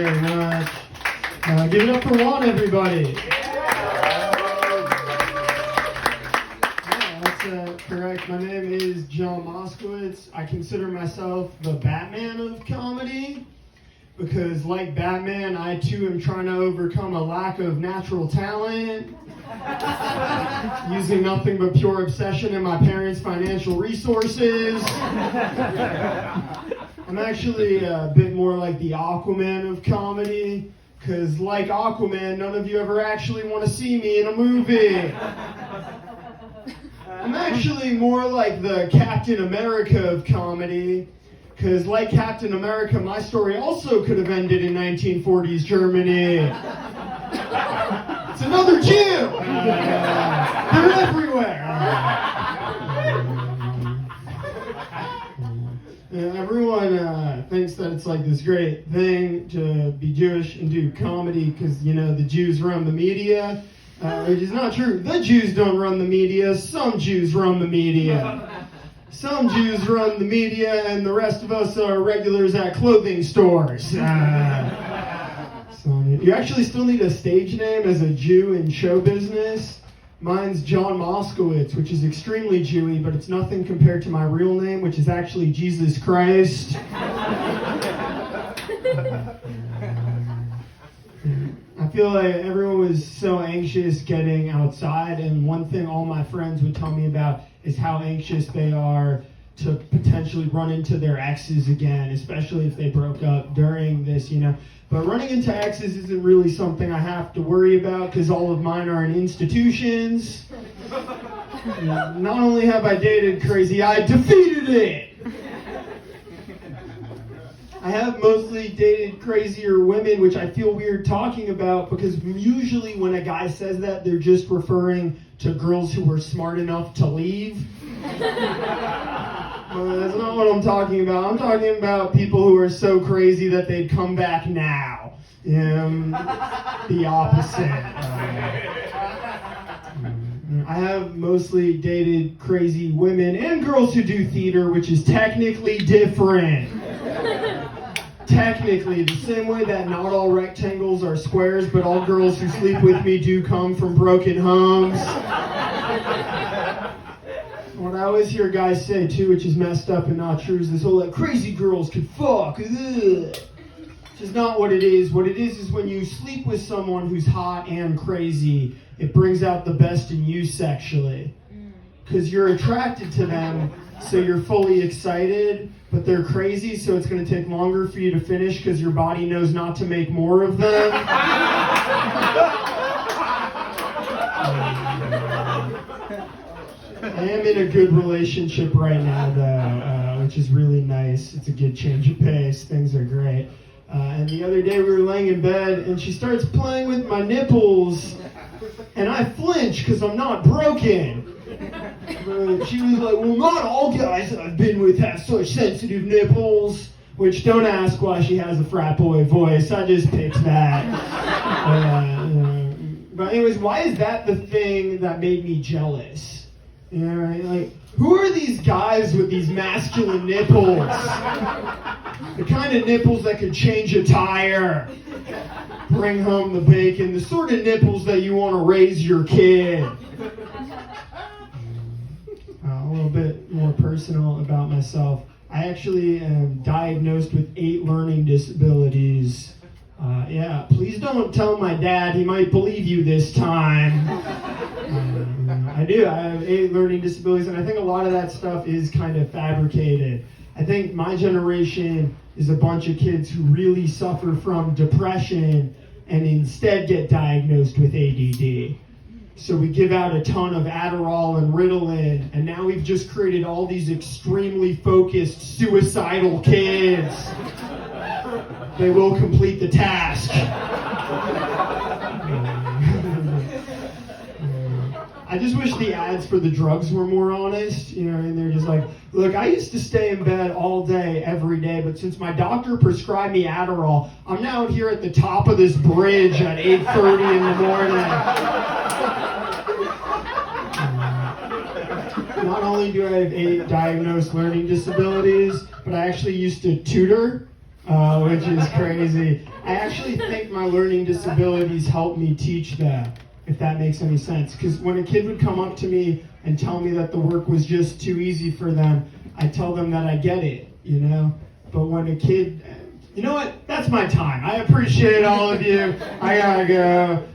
Very much. Give it up for Juan, everybody. That's correct. My name is Jon Moskowitz. I consider myself the Batman of comedy because, like Batman, I too am trying to overcome a lack of natural talent, using nothing but pure obsession and my parents' financial resources. I'm actually a bit more like the Aquaman of comedy, because like Aquaman, none of you ever actually want to see me in a movie. I'm actually more like the Captain America of comedy, because like Captain America, my story also could have ended in 1940s Germany. It's another Jew! They're everywhere! Everyone thinks that it's like this great thing to be Jewish and do comedy because, you know, the Jews run the media, which is not true. The Jews don't run the media. Some Jews run the media. Some Jews run the media, and the rest of us are regulars at clothing stores. So you actually still need a stage name as a Jew in show business. Mine's Jon Moskowitz, which is extremely Jewy, but it's nothing compared to my real name, which is actually Jesus Christ. I feel like everyone was so anxious getting outside, and one thing all my friends would tell me about is how anxious they are to potentially run into their exes again, especially if they broke up during this, you know. But running into exes isn't really something I have to worry about because all of mine are in institutions. Not only have I dated crazy, I defeated it! I have mostly dated crazier women, which I feel weird talking about because usually when a guy says that, they're just referring to girls who were smart enough to leave. That's not what I'm talking about. I'm talking about people who are so crazy that they'd come back now. The opposite. I have mostly dated crazy women and girls who do theater, which is technically different. Technically, the same way that not all rectangles are squares, but all girls who sleep with me do come from broken homes. What I always hear guys say too, which is messed up and not true, is this whole like crazy girls can fuck. Ugh. Which is not what it is. What it is when you sleep with someone who's hot and crazy, it brings out the best in you sexually. Because you're attracted to them, so you're fully excited, but they're crazy, so it's going to take longer for you to finish because your body knows not to make more of them. I am in a good relationship right now, though, which is really nice. It's a good change of pace. Things are great. And the other day we were laying in bed, and she starts playing with my nipples, and I flinch because I'm not broken. She was like, well, not all guys I've been with have such sensitive nipples. Which, don't ask why she has a frat boy voice. I just picked that. But anyways, why is that the thing that made me jealous? You know, right? Like, who are these guys with these masculine nipples? The kind of nipples that could change a tire, bring home the bacon, the sort of nipples that you want to raise your kid. A little bit more personal about myself. I actually am diagnosed with 8 learning disabilities. Please don't tell my dad, he might believe you this time. I do, I have 8 learning disabilities, and I think a lot of that stuff is kind of fabricated. I think my generation is a bunch of kids who really suffer from depression and instead get diagnosed with ADD. So we give out a ton of Adderall and Ritalin, and now we've just created all these extremely focused, suicidal kids. They will complete the task. I just wish the ads for the drugs were more honest, you know, and they're just like, look, I used to stay in bed all day, every day, but since my doctor prescribed me Adderall, I'm now out here at the top of this bridge at 8:30 in the morning. Not only do I have 8 diagnosed learning disabilities, but I actually used to tutor which is crazy. I actually think my learning disabilities helped me teach that, if that makes any sense. Because when a kid would come up to me and tell me that the work was just too easy for them, I tell them that I get it, you know? But when a kid... You know what? That's my time. I appreciate all of you. I gotta go.